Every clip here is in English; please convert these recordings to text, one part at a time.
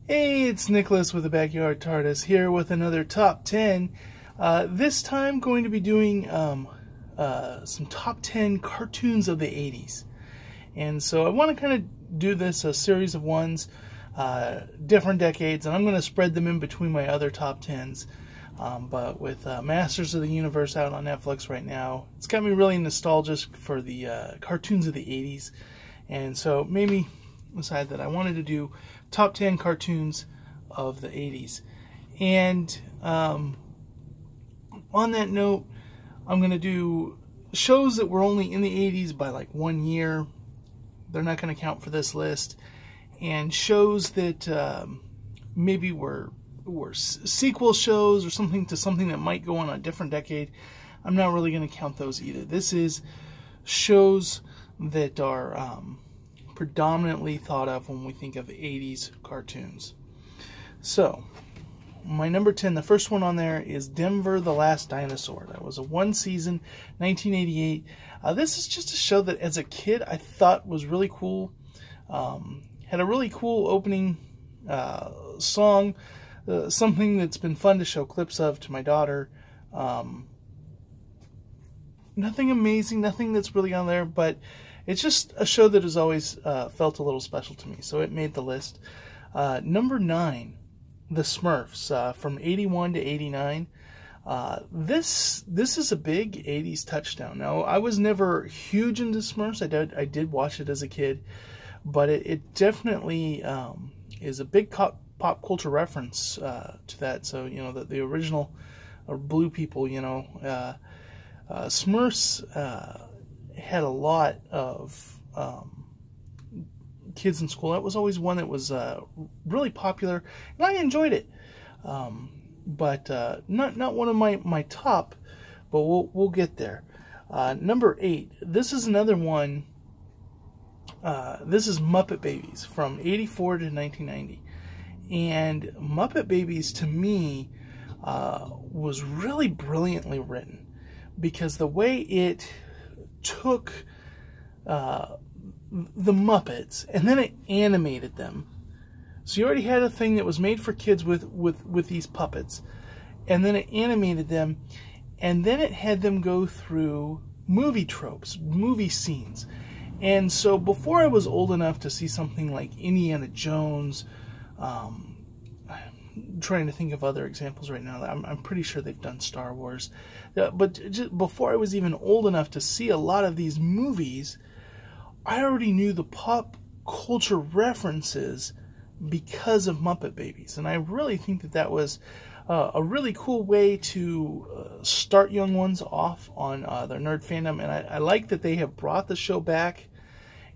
Hey, it's Nicholas with the Backyard TARDIS here with another top 10. This time going to be doing some top 10 cartoons of the 80s. And so I want to kind of do this a series of ones, different decades, and I'm going to spread them in between my other top 10s. But with Masters of the Universe out on Netflix right now, it's got me really nostalgic for the cartoons of the 80s. And so made me decide that I wanted to do top 10 cartoons of the 80s. And on that note, I'm going to do shows that were only in the 80s by like 1 year. They're not going to count for this list. And shows that maybe were sequel shows or something to something that might go on a different decade. I'm not really going to count those either. This is shows that are predominantly thought of when we think of 80s cartoons. So, my number 10, the first one on there is Denver the Last Dinosaur. That was a one-season, 1988. This is just a show that as a kid I thought was really cool. Had a really cool opening song, something that's been fun to show clips of to my daughter. Nothing amazing, nothing that's really on there, but it's just a show that has always felt a little special to me, so it made the list. Number 9, The Smurfs, from 81 to 89. This is a big 80s touchdown. Now, I was never huge into Smurfs. I did watch it as a kid, but it definitely is a big pop culture reference to that. So, you know, the original blue people, you know, Smurfs had a lot of kids in school. That was always one that was really popular, and I enjoyed it. But not one of my top, but we'll get there. Number 8. This is another one. This is Muppet Babies from 84 to 1990, and Muppet Babies to me was really brilliantly written, because the way it took the Muppets and then it animated them. So you already had a thing that was made for kids with these puppets, and then it animated them, and then it had them go through movie tropes, movie scenes. And so before I was old enough to see something like Indiana Jones, I'm trying to think of other examples right now. I'm pretty sure they've done Star Wars. But just before I was even old enough to see a lot of these movies, I already knew the pop culture references because of Muppet Babies. And I really think that was a really cool way to start young ones off on their nerd fandom. And I like that they have brought the show back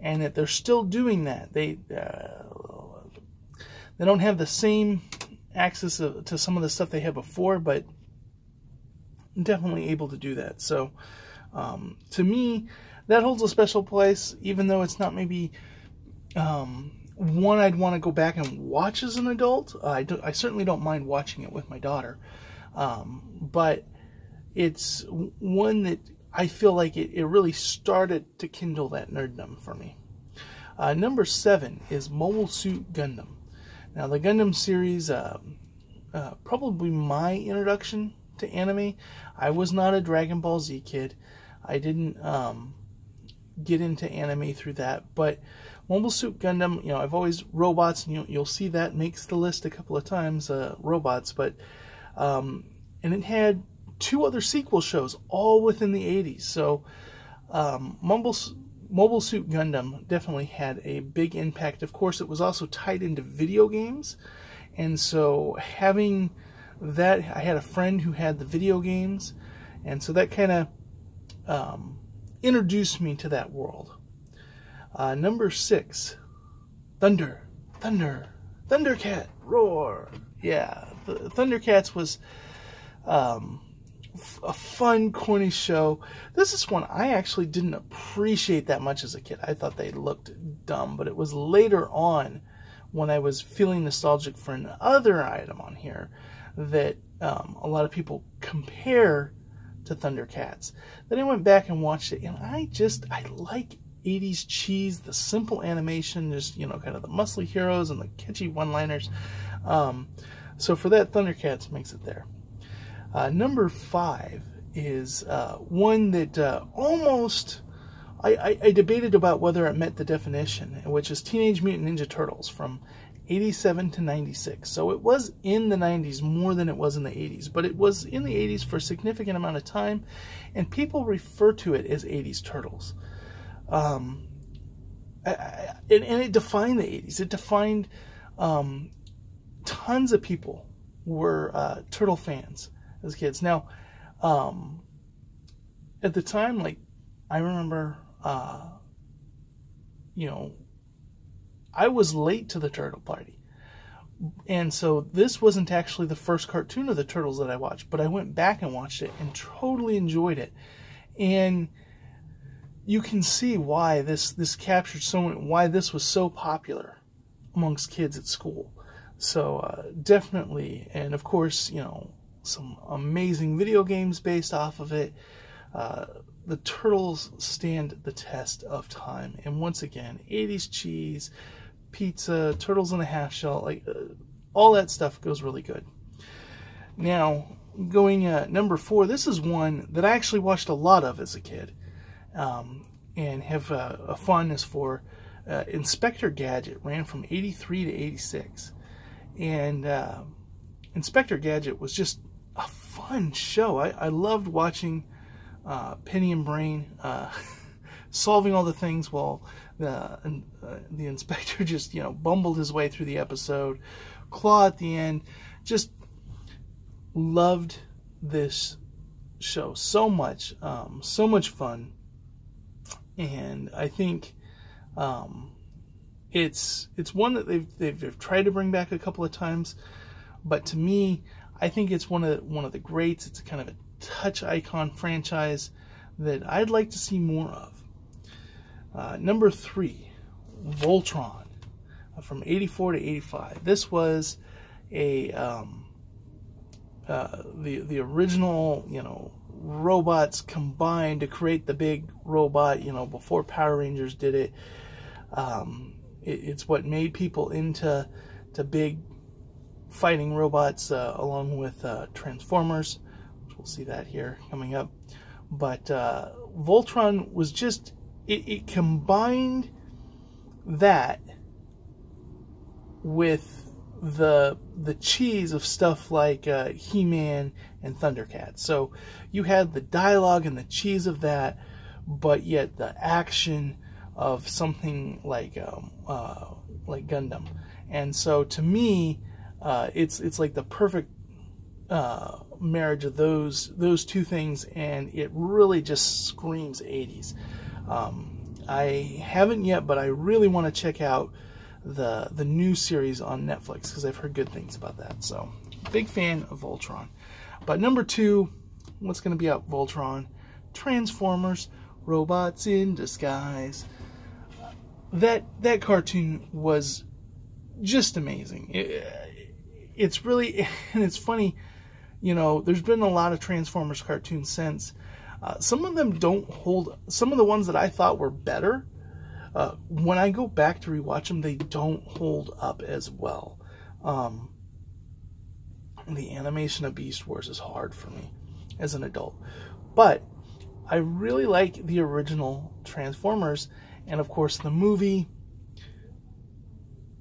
and that they're still doing that. They don't have the same access to some of the stuff they had before, but definitely able to do that. So to me, that holds a special place, even though it's not maybe one I'd want to go back and watch as an adult. I certainly don't mind watching it with my daughter, but it's one that I feel like it really started to kindle that nerddom for me. Number 7 is Mobile Suit Gundam. Now, the Gundam series, probably my introduction to anime. I was not a Dragon Ball Z kid. I didn't get into anime through that. But Mobile Suit Gundam, you know, I've always robots, and you'll see that makes the list a couple of times, robots. But and it had 2 other sequel shows, all within the 80s. So Mobile Suit Gundam definitely had a big impact. Of course, it was also tied into video games. And so having that, I had a friend who had the video games. And so that kind of introduced me to that world. Number 6, Thundercat, roar. Yeah, the Thundercats was a fun, corny show. This is one I actually didn't appreciate that much as a kid. I thought they looked dumb, but it was later on when I was feeling nostalgic for another item on here that a lot of people compare to Thundercats. Then I went back and watched it, and I like 80s cheese, the simple animation, just, you know, kind of the muscly heroes and the catchy one-liners. So for that, Thundercats makes it there. Number 5 is one that almost... I debated about whether it met the definition, which is Teenage Mutant Ninja Turtles from 87 to 96. So it was in the 90s more than it was in the 80s, but it was in the 80s for a significant amount of time, and people refer to it as 80s Turtles. And it defined the 80s. It defined tons of people were Turtle fans as kids. Now, at the time, like, I remember, you know, I was late to the Turtle Party. And so this wasn't actually the first cartoon of the Turtles that I watched, but I went back and watched it and totally enjoyed it. And you can see why this captured so many, why this was so popular amongst kids at school. So definitely, and of course, you know, some amazing video games based off of it. The Turtles stand the test of time. And once again, 80s cheese, pizza, Turtles in a half shell, like all that stuff goes really good. Now, going number 4, this is one that I actually watched a lot of as a kid, and have a fondness for. Inspector Gadget ran from 83 to 86. And Inspector Gadget was just a fun show. I loved watching Penny and Brain solving all the things while the inspector just, you know, bumbled his way through the episode. Claw at the end. Just loved this show so much. So much fun. And I think it's one that they've tried to bring back a couple of times, but to me, I think it's one of the greats. It's kind of a touch icon franchise that I'd like to see more of. Number 3, Voltron, from 84 to 85. This was a the original, you know, robots combined to create the big robot, you know, before Power Rangers did it. It's what made people into big fighting robots, along with Transformers. We'll see that here coming up. But Voltron was just, it combined that with the cheese of stuff like He-Man and Thundercats. So you had the dialogue and the cheese of that, but yet the action of something like Gundam. And so to me, it's like the perfect marriage of those two things, and it really just screams 80s. I haven't yet, but I really want to check out the new series on Netflix because I've heard good things about that. So big fan of Voltron. But number 2, what's going to be out Voltron? Transformers, Robots in Disguise. That cartoon was just amazing. It's really, and it's funny, you know, there's been a lot of Transformers cartoons since. Some of them don't hold, some of the ones that I thought were better, when I go back to rewatch them, they don't hold up as well. The animation of Beast Wars is hard for me as an adult. But I really like the original Transformers, and of course the movie.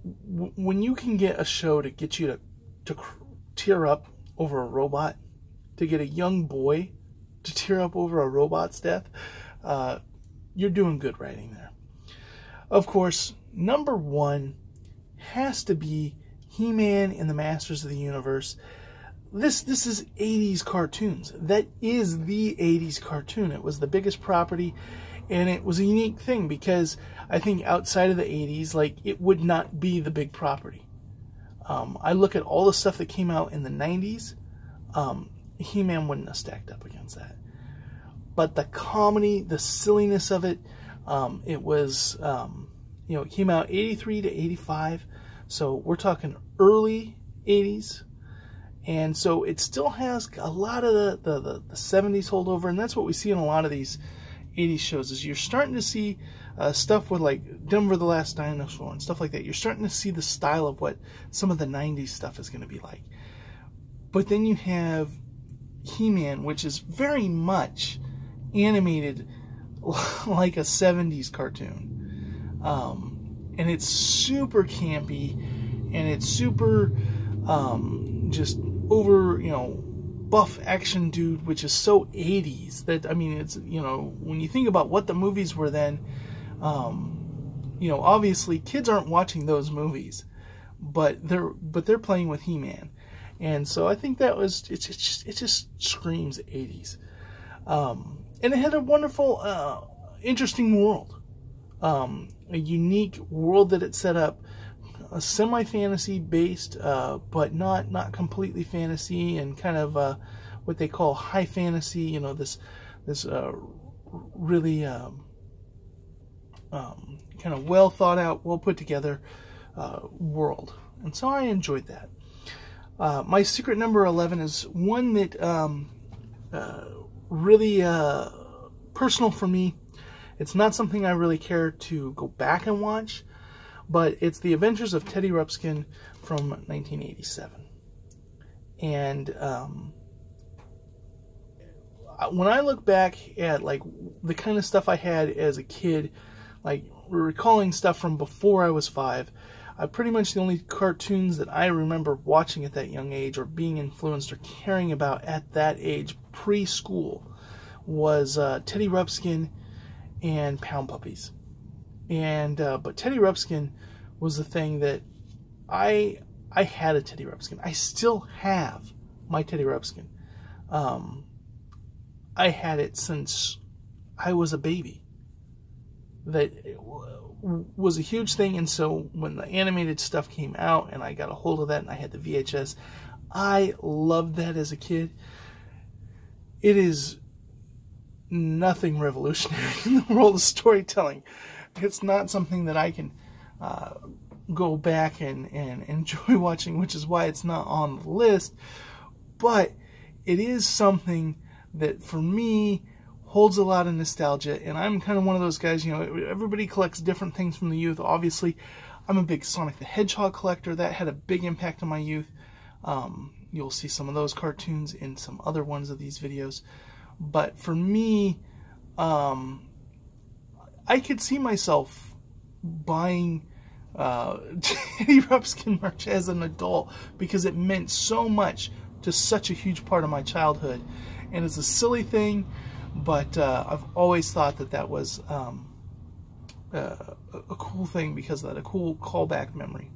When you can get a show to get you to tear up over a robot, to get a young boy to tear up over a robot's death, you're doing good writing there. Of course, number 1 has to be He-Man and the Masters of the Universe. This is 80s cartoons. That is the 80s cartoon. It was the biggest property, and it was a unique thing because I think outside of the 80s, like, it would not be the big property. I look at all the stuff that came out in the 90s, He-Man wouldn't have stacked up against that. But the comedy, the silliness of it, it was, you know, it came out 83 to 85, so we're talking early 80s. And so it still has a lot of the 70s holdover, and that's what we see in a lot of these 80s shows is you're starting to see stuff with like Denver the Last Dinosaur and stuff like that. You're starting to see the style of what some of the 90s stuff is going to be like. But then you have He-Man, which is very much animated like a 70s cartoon. And it's super campy, and it's super just over, buff action dude, which is so 80s that, I mean, it's, when you think about what the movies were then, obviously kids aren't watching those movies, but they're playing with He-Man. And so I think that was, it just screams 80s. And it had a wonderful, interesting world. A unique world that it set up, a semi-fantasy based, but not completely fantasy, and kind of what they call high fantasy. This really kind of well thought out, well put together world, and so I enjoyed that. My secret number 11 is one that really personal for me. It's not something I really care to go back and watch, but it's The Adventures of Teddy Ruxpin from 1987. And when I look back at like the kind of stuff I had as a kid, like recalling stuff from before I was 5, pretty much the only cartoons that I remember watching at that young age, or being influenced or caring about at that age, preschool, was Teddy Ruxpin and Pound Puppies. And but Teddy Ruxpin was the thing that I had a Teddy Ruxpin. I still have my Teddy Ruxpin. I had it since I was a baby. That was a huge thing, and so when the animated stuff came out and I got a hold of that and I had the VHS, I loved that as a kid. It is nothing revolutionary in the world of storytelling. It's not something that I can go back and enjoy watching, which is why it's not on the list. But it is something that, for me, holds a lot of nostalgia. And I'm kind of one of those guys, everybody collects different things from the youth. Obviously, I'm a big Sonic the Hedgehog collector. That had a big impact on my youth. You'll see some of those cartoons in some other ones of these videos. But for me, I could see myself buying Teddy Ruxpin merch as an adult, because it meant so much to such a huge part of my childhood. And it's a silly thing, but I've always thought that was a cool thing because of that, a cool callback memory.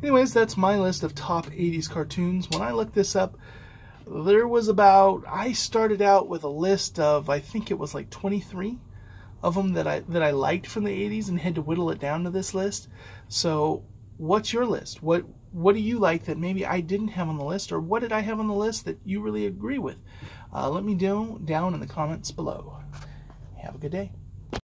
Anyways, that's my list of top 80s cartoons. When I looked this up, there was I started out with a list of, I think it was like 23 of them that I liked from the 80s, and had to whittle it down to this list. So what's your list? What do you like that maybe I didn't have on the list, or what did I have on the list that you really agree with? Let me know down in the comments below. Have a good day.